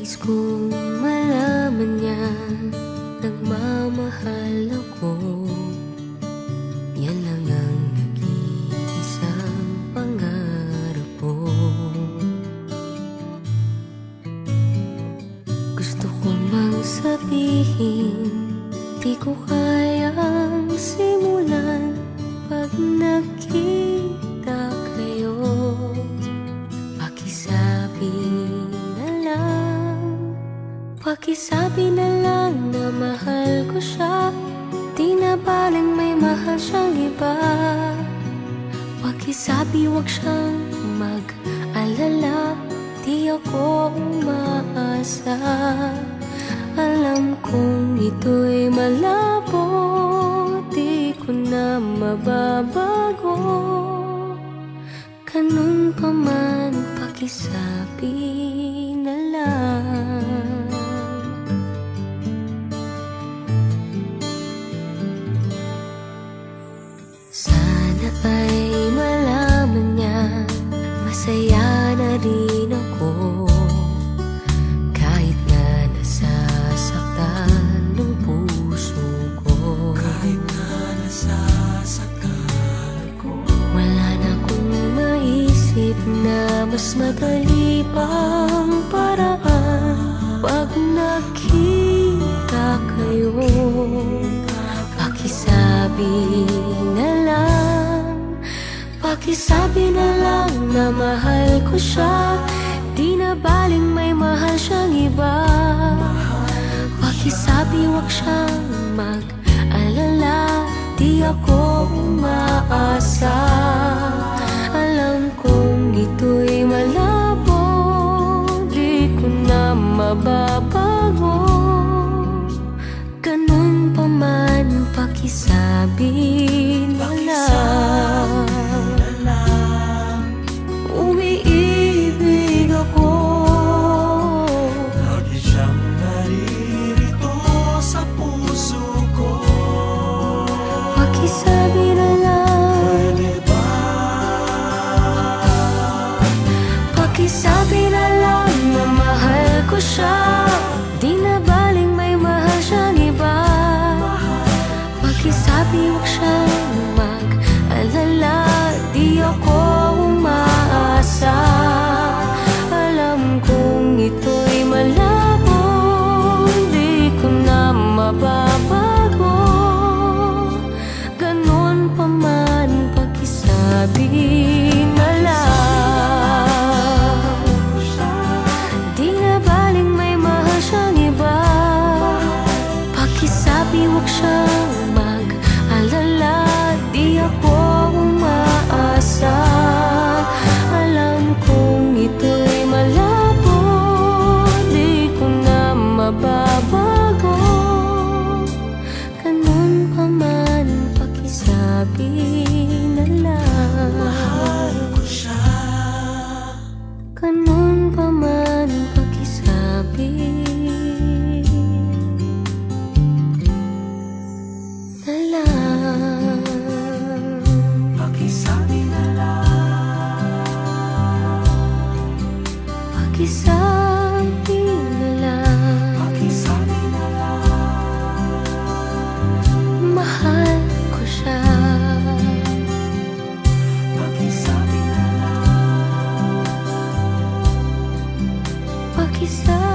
Nais kong malaman niya nagmamahal ako. Yan lang ang nag-iisang pangarap ko. Gusto ko mang sabihin, di ko kayang simulan pag nakita kayo. Pakisabi na lang na mahal ko siya, di na baling may mahal siyang iba. Pakisabi wag siyang mag-alala, di ako umaasa. Alam kong ito'y malabo, di ko na mababago. Ganun pa man, pakisabi na lang. Sana ay malaman niya, masaya na rin ako. Kahit na nasasaktan ng puso ko. Kahit na nasasaktan ko. Wala na akong maisip na mas madali pang paraan. Pag nakita kayo, pakisabi na lang, pakisabi na lang na mahal ko siya, di na baling may mahal siyang iba. Pakisabi wag siyang mag-alala, di ako umaasa. Alam kong ito'y malabo, di ko na mababago. Ganun pa man, pakisabi na lang. Umiibig ako, lagi siyang naririto sa puso ko. pakisabi na lang. Pwede ba? Pakisabi na lang na mahal ko siya, di na baling may mahal siyang iba. Pakisabi wag siyang mag-alala, di ako umaasa. Alam kong ito'y malabo, di ko na mababago. Ganun pa man, pakisabi na lang. Di na baling may mahal siyang iba. Pakisabi wag siyang mag-alala, di ako umaasa. Alam kong ito'y malabo, di ko na mababago. Ganun pa man, pakisabi na lang. Mahal ko siya. Ganun pa man, pakisabi na lang. Pakisabi na lang. Pakisabi na lang. Pakisabi na lang. Mahal ko siya. Pakisabi na lang. Pakisabi